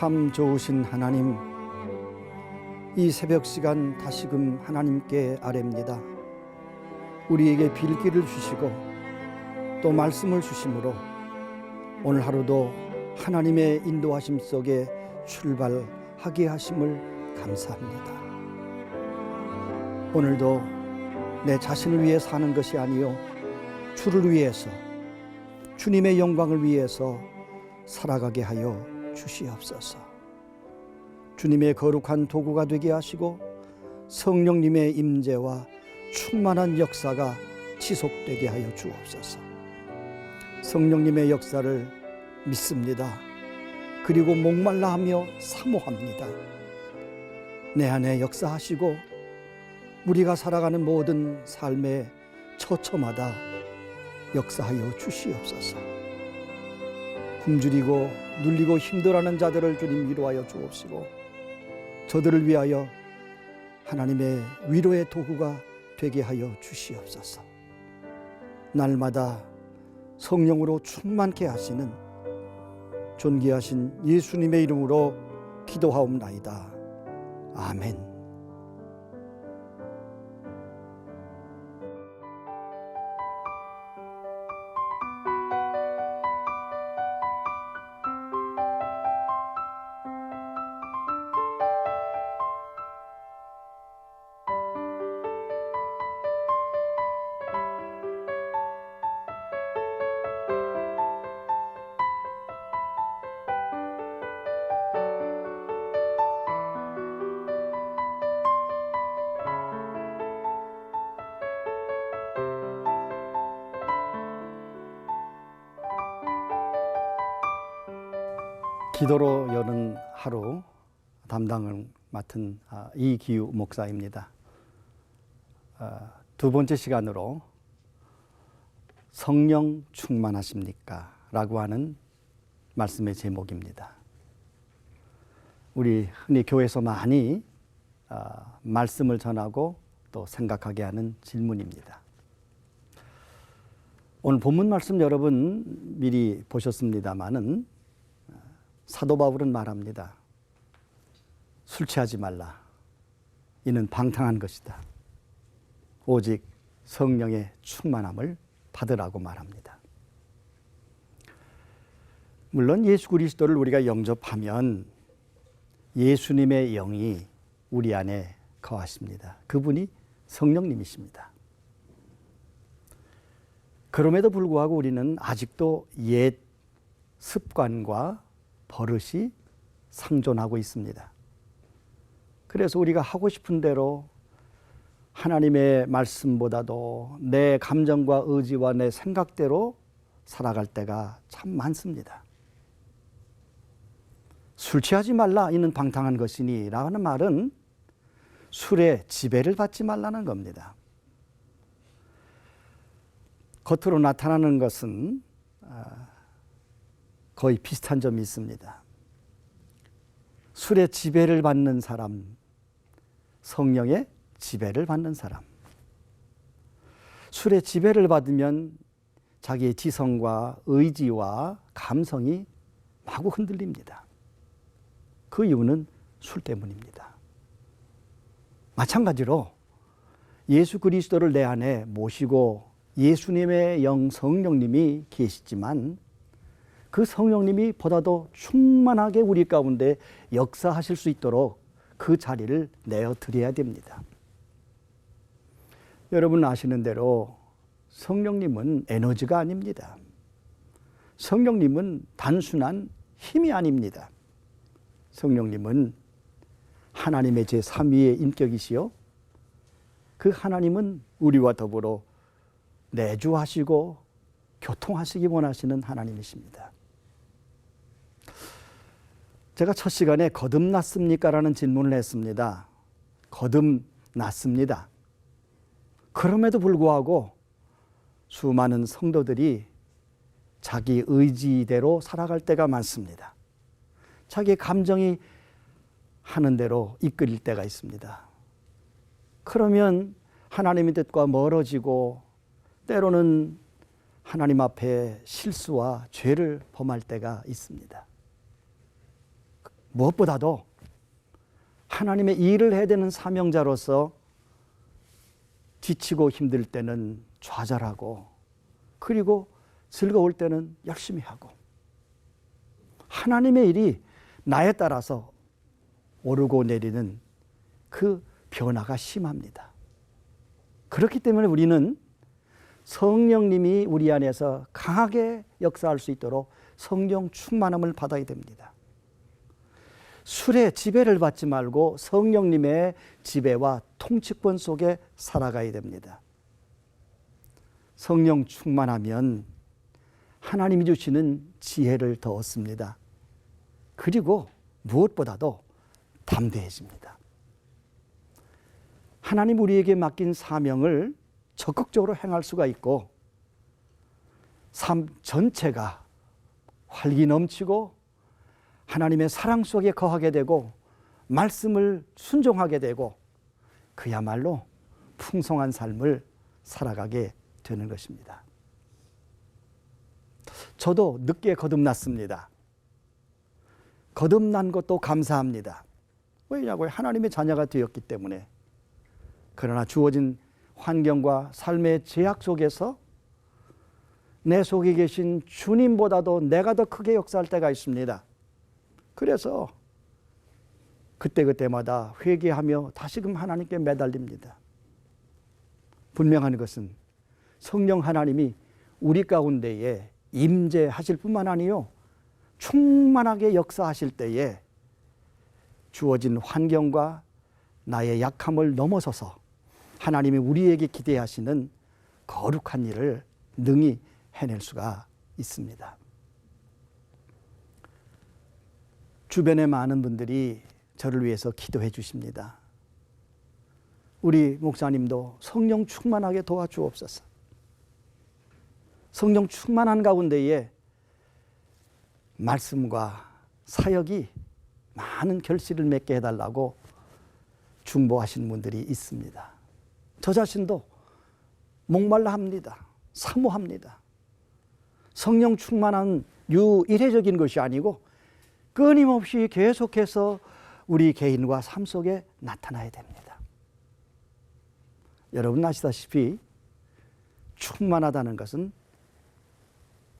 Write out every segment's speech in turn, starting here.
참 좋으신 하나님, 이 새벽 시간 다시금 하나님께 아뢰입니다. 우리에게 빌기를 주시고 또 말씀을 주심으로 오늘 하루도 하나님의 인도하심 속에 출발하게 하심을 감사합니다. 오늘도 내 자신을 위해 사는 것이 아니요 주를 위해서, 주님의 영광을 위해서 살아가게 하여 주시옵소서. 주님의 거룩한 도구가 되게 하시고 성령님의 임재와 충만한 역사가 지속되게 하여 주옵소서. 성령님의 역사를 믿습니다. 그리고 목말라 하며 사모합니다. 내 안에 역사하시고 우리가 살아가는 모든 삶의 처처마다 역사하여 주시옵소서. 굶주리고 눌리고 힘들어하는 자들을 주님 위로하여 주옵시고 저들을 위하여 하나님의 위로의 도구가 되게 하여 주시옵소서. 날마다 성령으로 충만케 하시는 존귀하신 예수님의 이름으로 기도하옵나이다. 아멘. 기도로 여는 하루 담당을 맡은 이기우 목사입니다. 두 번째 시간으로 성령 충만하십니까? 라고 하는 말씀의 제목입니다. 우리 흔히 교회에서 많이 말씀을 전하고 또 생각하게 하는 질문입니다. 오늘 본문 말씀 여러분 미리 보셨습니다마는 사도 바울은 말합니다. 술 취하지 말라. 이는 방탕한 것이다. 오직 성령의 충만함을 받으라고 말합니다. 물론 예수 그리스도를 우리가 영접하면 예수님의 영이 우리 안에 거하십니다. 그분이 성령님이십니다. 그럼에도 불구하고 우리는 아직도 옛 습관과 버릇이 상존하고 있습니다. 그래서 우리가 하고 싶은 대로 하나님의 말씀보다도 내 감정과 의지와 내 생각대로 살아갈 때가 참 많습니다. 술 취하지 말라 이는 방탕한 것이니 라는 말은 술의 지배를 받지 말라는 겁니다. 겉으로 나타나는 것은 거의 비슷한 점이 있습니다. 술의 지배를 받는 사람, 성령의 지배를 받는 사람. 술의 지배를 받으면 자기의 지성과 의지와 감성이 마구 흔들립니다. 그 이유는 술 때문입니다. 마찬가지로 예수 그리스도를 내 안에 모시고 예수님의 영 성령님이 계시지만 그 성령님이 보다도 충만하게 우리 가운데 역사하실 수 있도록 그 자리를 내어드려야 됩니다. 여러분 아시는 대로 성령님은 에너지가 아닙니다. 성령님은 단순한 힘이 아닙니다. 성령님은 하나님의 제3위의 인격이시요. 그 하나님은 우리와 더불어 내주하시고 교통하시기 원하시는 하나님이십니다. 제가 첫 시간에 거듭났습니까? 라는 질문을 했습니다. 거듭났습니다. 그럼에도 불구하고 수많은 성도들이 자기 의지대로 살아갈 때가 많습니다. 자기 감정이 하는 대로 이끌릴 때가 있습니다. 그러면 하나님의 뜻과 멀어지고 때로는 하나님 앞에 실수와 죄를 범할 때가 있습니다. 무엇보다도 하나님의 일을 해야 되는 사명자로서 지치고 힘들 때는 좌절하고, 그리고 즐거울 때는 열심히 하고, 하나님의 일이 나에 따라서 오르고 내리는 그 변화가 심합니다. 그렇기 때문에 우리는 성령님이 우리 안에서 강하게 역사할 수 있도록 성령 충만함을 받아야 됩니다. 술의 지배를 받지 말고 성령님의 지배와 통치권 속에 살아가야 됩니다. 성령 충만하면 하나님이 주시는 지혜를 더 얻습니다. 그리고 무엇보다도 담대해집니다. 하나님 우리에게 맡긴 사명을 적극적으로 행할 수가 있고, 삶 전체가 활기 넘치고 하나님의 사랑 속에 거하게 되고 말씀을 순종하게 되고 그야말로 풍성한 삶을 살아가게 되는 것입니다. 저도 늦게 거듭났습니다. 거듭난 것도 감사합니다. 왜냐고요? 하나님의 자녀가 되었기 때문에. 그러나 주어진 환경과 삶의 제약 속에서 내 속에 계신 주님보다도 내가 더 크게 역사할 때가 있습니다. 그래서 그때마다 회개하며 다시금 하나님께 매달립니다. 분명한 것은 성령 하나님이 우리 가운데에 임재하실 뿐만 아니요, 충만하게 역사하실 때에 주어진 환경과 나의 약함을 넘어서서 하나님이 우리에게 기대하시는 거룩한 일을 능히 해낼 수가 있습니다. 주변에 많은 분들이 저를 위해서 기도해 주십니다. 우리 목사님도 성령 충만하게 도와주옵소서. 성령 충만한 가운데에 말씀과 사역이 많은 결실을 맺게 해달라고 중보하시는 분들이 있습니다. 저 자신도 목말라 합니다. 사모합니다. 성령 충만한 유일회적인 것이 아니고 끊임없이 계속해서 우리 개인과 삶 속에 나타나야 됩니다. 여러분 아시다시피 충만하다는 것은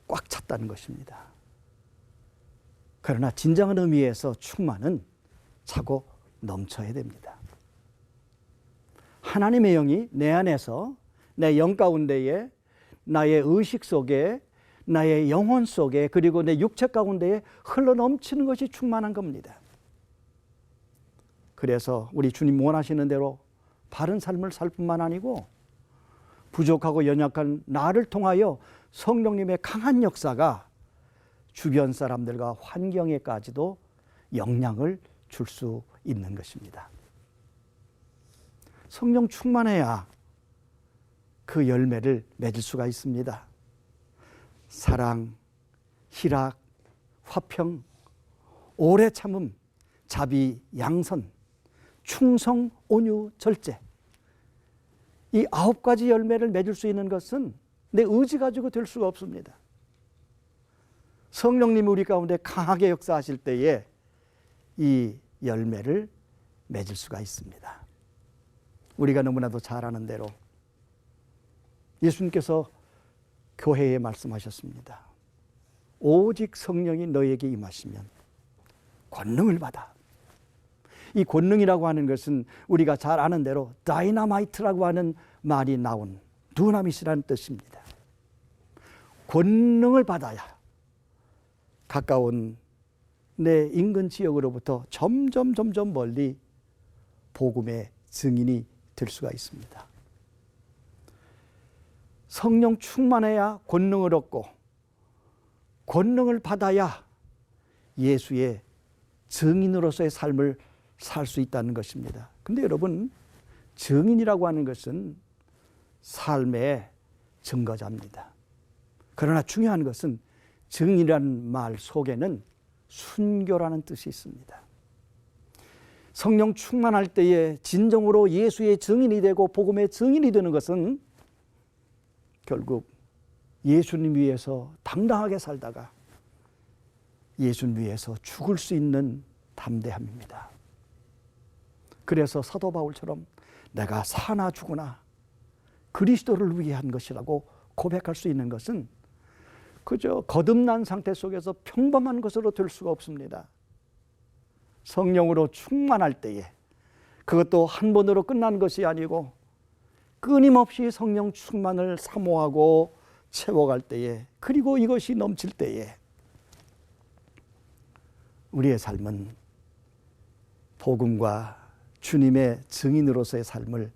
꽉 찼다는 것입니다. 그러나 진정한 의미에서 충만은 차고 넘쳐야 됩니다. 하나님의 영이 내 안에서, 내 영 가운데에, 나의 의식 속에, 나의 영혼 속에, 그리고 내 육체 가운데에 흘러넘치는 것이 충만한 겁니다. 그래서 우리 주님 원하시는 대로 바른 삶을 살 뿐만 아니고 부족하고 연약한 나를 통하여 성령님의 강한 역사가 주변 사람들과 환경에까지도 영향을 줄 수 있는 것입니다. 성령 충만해야 그 열매를 맺을 수가 있습니다. 사랑, 희락, 화평, 오래 참음, 자비, 양선, 충성, 온유, 절제. 이 9가지 열매를 맺을 수 있는 것은 내 의지 가지고 될 수가 없습니다. 성령님이 우리 가운데 강하게 역사하실 때에 이 열매를 맺을 수가 있습니다. 우리가 너무나도 잘 아는 대로 예수님께서 교회에 말씀하셨습니다. 오직 성령이 너에게 임하시면 권능을 받아. 이 권능이라고 하는 것은 우리가 잘 아는 대로 다이너마이트라고 하는 말이 나온 두나밋이라는 뜻입니다. 권능을 받아야 가까운 내 인근 지역으로부터 점점 멀리 복음의 증인이 될 수가 있습니다. 성령 충만해야 권능을 얻고, 권능을 받아야 예수의 증인으로서의 삶을 살 수 있다는 것입니다. 근데 여러분, 증인이라고 하는 것은 삶의 증거자입니다. 그러나 중요한 것은 증인이라는 말 속에는 순교라는 뜻이 있습니다. 성령 충만할 때에 진정으로 예수의 증인이 되고 복음의 증인이 되는 것은 결국 예수님 위해서 당당하게 살다가 예수님 위해서 죽을 수 있는 담대함입니다. 그래서 사도 바울처럼 내가 사나 죽으나 그리스도를 위해 한 것이라고 고백할 수 있는 것은 그저 거듭난 상태 속에서 평범한 것으로 될 수가 없습니다. 성령으로 충만할 때에, 그것도 한 번으로 끝난 것이 아니고 끊임없이 성령 충만을 사모하고 채워갈 때에, 그리고 이것이 넘칠 때에 우리의 삶은 복음과 주님의 증인으로서의 삶을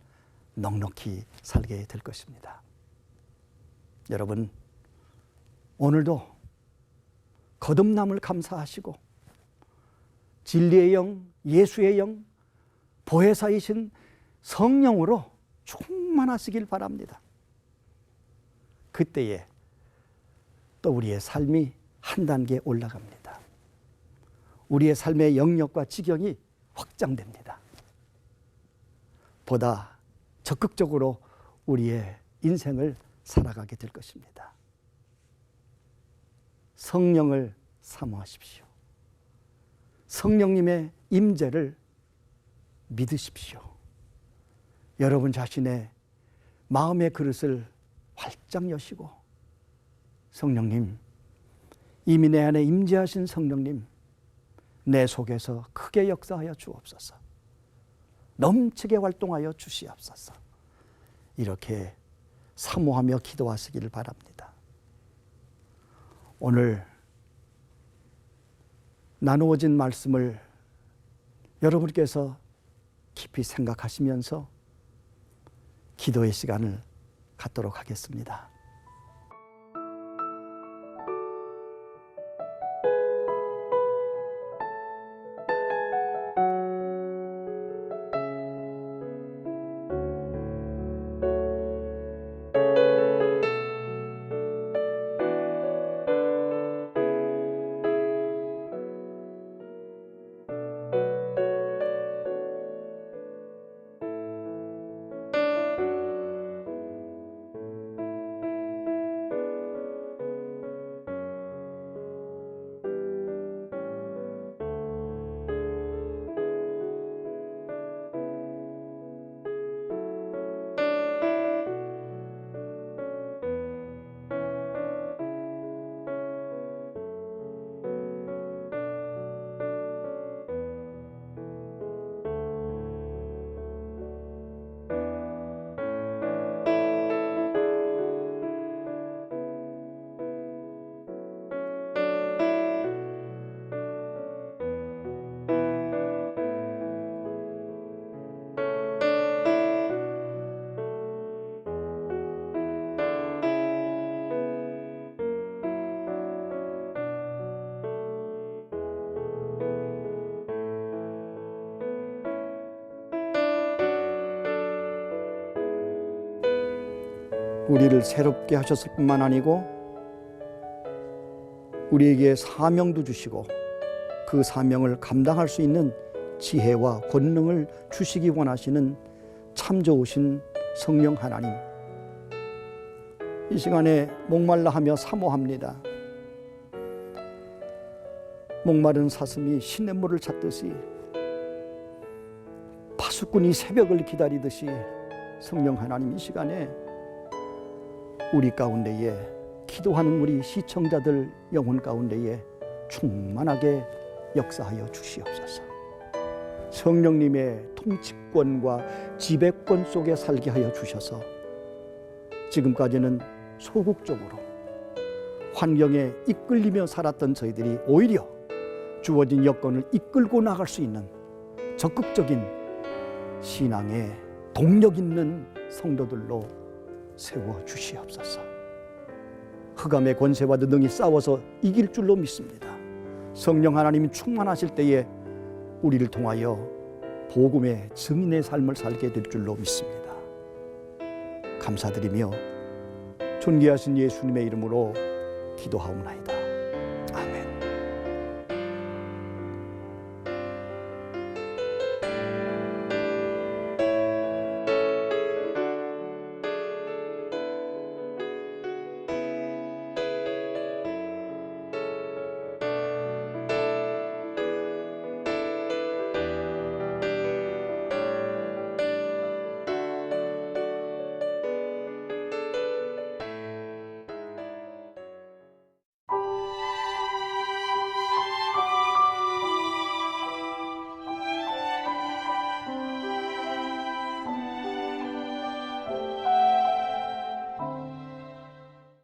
넉넉히 살게 될 것입니다. 여러분, 오늘도 거듭남을 감사하시고 진리의 영, 예수의 영, 보혜사이신 성령으로 충만하시길 바랍니다. 그때에 또 우리의 삶이 한 단계 올라갑니다. 우리의 삶의 영역과 지경이 확장됩니다. 보다 적극적으로 우리의 인생을 살아가게 될 것입니다. 성령을 사모하십시오. 성령님의 임재를 믿으십시오. 여러분 자신의 마음의 그릇을 활짝 여시고, 성령님, 이미 내 안에 임재하신 성령님, 내 속에서 크게 역사하여 주옵소서. 넘치게 활동하여 주시옵소서. 이렇게 사모하며 기도하시기를 바랍니다. 오늘 나누어진 말씀을 여러분께서 깊이 생각하시면서 기도의 시간을 갖도록 하겠습니다. 우리를 새롭게 하셨을 뿐만 아니고 우리에게 사명도 주시고 그 사명을 감당할 수 있는 지혜와 권능을 주시기 원하시는 참 좋으신 성령 하나님, 이 시간에 목말라 하며 사모합니다. 목마른 사슴이 시냇물을 찾듯이, 파수꾼이 새벽을 기다리듯이 성령 하나님, 이 시간에 우리 가운데에, 기도하는 우리 시청자들 영혼 가운데에 충만하게 역사하여 주시옵소서. 성령님의 통치권과 지배권 속에 살게 하여 주셔서 지금까지는 소극적으로 환경에 이끌리며 살았던 저희들이 오히려 주어진 여건을 이끌고 나갈 수 있는 적극적인 신앙의 동력 있는 성도들로 세워 주시옵소서. 흑암의 권세와 능히 싸워서 이길 줄로 믿습니다. 성령 하나님이 충만하실 때에 우리를 통하여 복음의 증인의 삶을 살게 될 줄로 믿습니다. 감사드리며 존귀하신 예수님의 이름으로 기도하옵나이다.